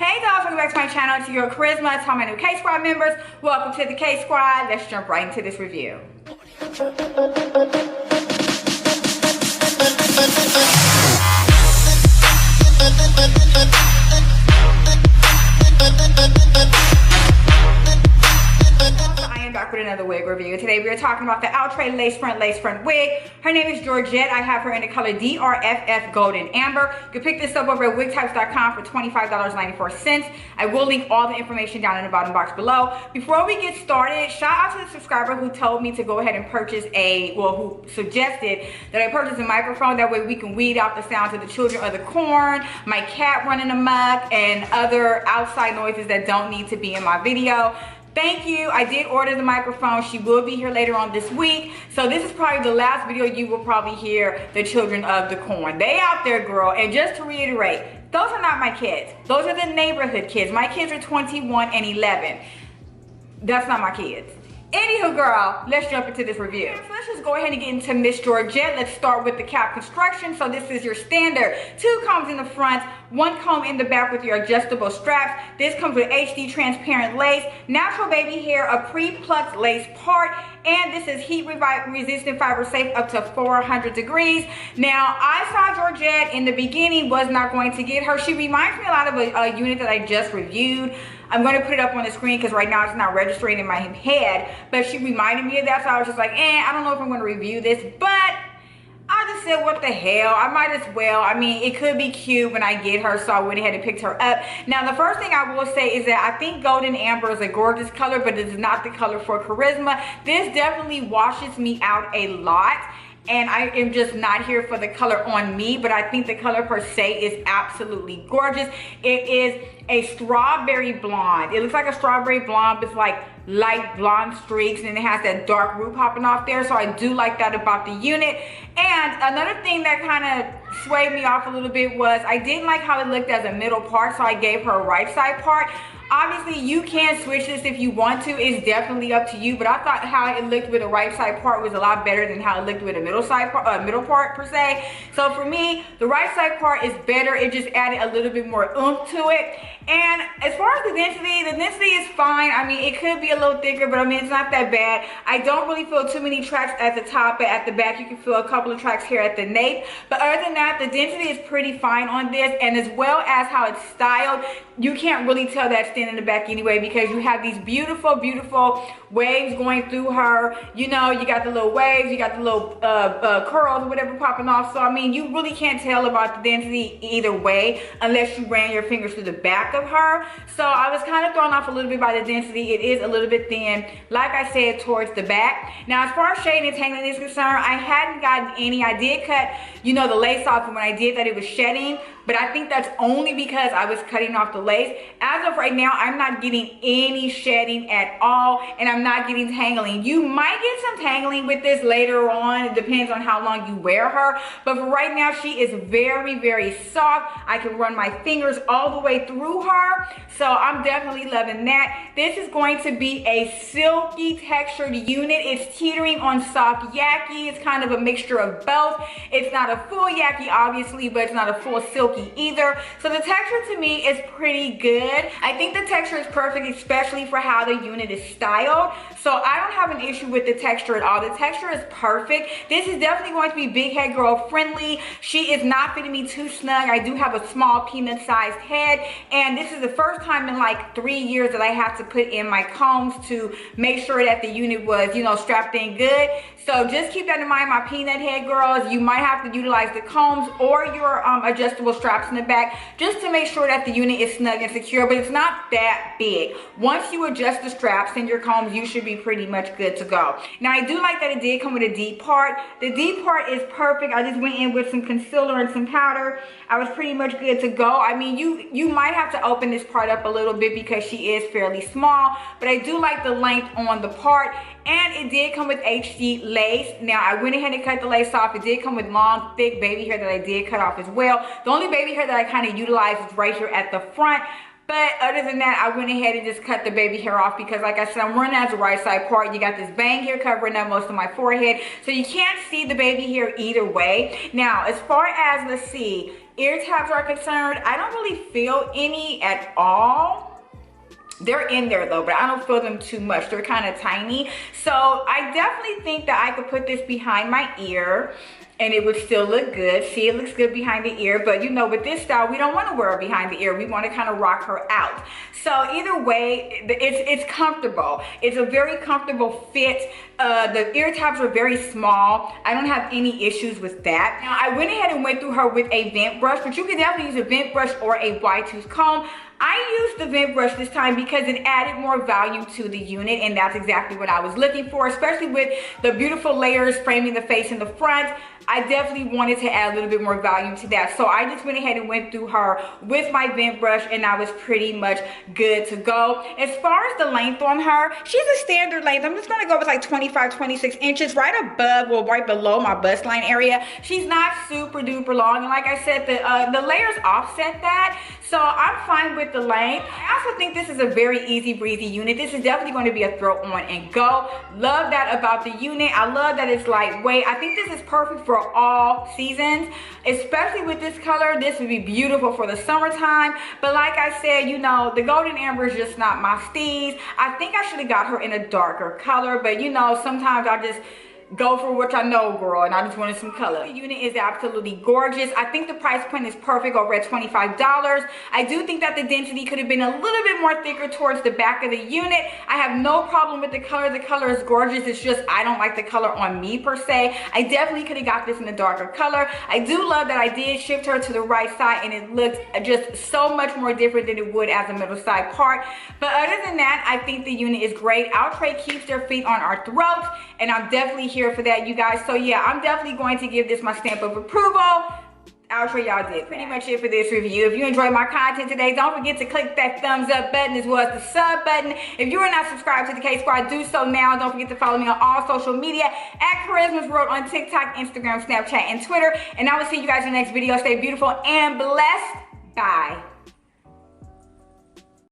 Hey dolls, welcome back to my channel, to your charisma, to all my new K Squad members. Welcome to the K Squad. Let's jump right into this review. Back with another wig review. Today we are talking about the Outre lace front wig. Her name is Georgette. I have her in the color DRFF Golden Amber. You can pick this up over at wigtypes.com for $25.94. I will link all the information down in the bottom box below. Before we get started, shout out to the subscriber who told me to go ahead and purchase who suggested that I purchase a microphone. That way we can weed out the sounds of the children of the corn, my cat running amok, and other outside noises that don't need to be in my video. Thank you. I did order the microphone. She will be here later on this week. So this is probably the last video you will probably hear the children of the corn. They out there, girl. And just to reiterate, those are not my kids. Those are the neighborhood kids. My kids are 21 and 11. That's not my kids. Anywho, girl, let's jump into this review. So let's just go ahead and get into Miss Georgette. Let's start with the cap construction. So this is your standard 2 combs in the front, 1 comb in the back with your adjustable straps. This comes with HD transparent lace, natural baby hair, a pre-plucked lace part, and this is heat resistant, fiber safe up to 400 degrees. Now, I saw Georgette in the beginning, was not going to get her. She reminds me a lot of a unit that I just reviewed. I'm going to put it up on the screen because right now it's not registering in my head, but she reminded me of that, so I was just like, I don't know if I'm going to review this, but I just said, what the hell, I might as well. I mean, it could be cute when I get her, so I went ahead and picked her up. Now, the first thing I will say is that I think Golden Amber is a gorgeous color, but it is not the color for charisma. This definitely washes me out a lot. And I am just not here for the color on me, but I think the color per se is absolutely gorgeous. It is a strawberry blonde. It looks like a strawberry blonde, but it's like light blonde streaks, and it has that dark root popping off there. So I do like that about the unit. And another thing that kind of swayed me off a little bit was I didn't like how it looked as a middle part, so I gave her a right side part. Obviously, you can switch this if you want to. It's definitely up to you. But I thought how it looked with a right side part was a lot better than how it looked with a middle part per se. So for me, the right side part is better. It just added a little bit more oomph to it. And as far as the density is fine. I mean, it could be a little thicker, but I mean, it's not that bad. I don't really feel too many tracks at the top, but at the back, you can feel a couple of tracks here at the nape. But other than that, the density is pretty fine on this. And as well as how it's styled, you can't really tell that in the back anyway, because you have these beautiful waves going through her. You know, you got the little waves, you got the little curls or whatever popping off. So I mean, you really can't tell about the density either way unless you ran your fingers through the back of her. So I was kind of thrown off a little bit by the density. It is a little bit thin, like I said, towards the back. Now, as far as shading and tangling is concerned, I hadn't gotten any. I did cut, you know, the lace off, and when I did that, it was shedding. But I think that's only because I was cutting off the lace. As of right now, I'm not getting any shedding at all, and I'm not getting tangling. You might get some tangling with this later on. It depends on how long you wear her. But for right now, she is very soft. I can run my fingers all the way through her. So I'm definitely loving that. This is going to be a silky textured unit. It's teetering on soft yaki. It's kind of a mixture of both. It's not a full yaki, obviously, but it's not a full silky either. So the texture to me is pretty good. I think the texture is perfect, especially for how the unit is styled. So I don't have an issue with the texture at all. The texture is perfect. This is definitely going to be big head girl friendly. She is not fitting me too snug. I do have a small peanut sized head, and this is the first time in like 3 years that I have to put in my combs to make sure that the unit was, you know, strapped in good. So just keep that in mind, my peanut head girls. You might have to utilize the combs or your adjustable straps in the back just to make sure that the unit is snug and secure, but it's not that big. Once you adjust the straps and your combs, you should be pretty much good to go. Now, I do like that it did come with a deep part. The deep part is perfect. I just went in with some concealer and some powder. I was pretty much good to go. I mean, you might have to open this part up a little bit because she is fairly small, but I do like the length on the part. And it did come with HD lace. Now, I went ahead and cut the lace off. It did come with long, thick baby hair that I did cut off as well. The only baby hair that I kind of utilized is right here at the front. But other than that, I went ahead and just cut the baby hair off because, like I said, I'm running as a right side part. You got this bang here covering up most of my forehead, so you can't see the baby hair either way. Now, as far as, let's see, ear tabs are concerned, I don't really feel any at all. They're in there though, but I don't feel them too much. They're kind of tiny. So I definitely think that I could put this behind my ear and it would still look good. See, it looks good behind the ear, but you know, with this style, we don't want to wear her behind the ear. We want to kind of rock her out. So either way, it's comfortable. It's a very comfortable fit. The ear tabs are very small. I don't have any issues with that. Now, I went ahead and went through her with a vent brush, but you can definitely use a vent brush or a wide tooth comb. I used the vent brush this time because it added more value to the unit, and that's exactly what I was looking for, especially with the beautiful layers framing the face in the front. I definitely wanted to add a little bit more value to that. So I just went ahead and went through her with my vent brush, and I was pretty much good to go. As far as the length on her, she's a standard length. I'm just gonna go with like 25, 26 inches, right above, well, right below my bust line area. She's not super duper long, and like I said, the layers offset that. So I'm fine with the length. I also think this is a very easy breezy unit. This is definitely going to be a throw on and go. Love that about the unit. I love that it's lightweight. I think this is perfect for all seasons, especially with this color. This would be beautiful for the summertime. But like I said, you know, the golden amber is just not my steez. I think I should have got her in a darker color, but you know, sometimes I just go for what I know, girl, and I just wanted some color. The unit is absolutely gorgeous. I think the price point is perfect over at $25. I do think that the density could have been a little bit more thicker towards the back of the unit. I have no problem with the color. The color is gorgeous. It's just I don't like the color on me per se. I definitely could have got this in a darker color. I do love that I did shift her to the right side, and it looks just so much more different than it would as a middle side part. But other than that, I think the unit is great. Outre keeps their feet on our throats, and I'm definitely here for that, you guys. So yeah, I'm definitely going to give this my stamp of approval. Outre, y'all did pretty much it for this review. If you enjoyed my content today, don't forget to click that thumbs up button as well as the sub button. If you are not subscribed to the K Squad, do so now. Don't forget to follow me on all social media at Charisma's World on TikTok, Instagram, Snapchat, and Twitter. And I will see you guys in the next video. Stay beautiful and blessed. Bye.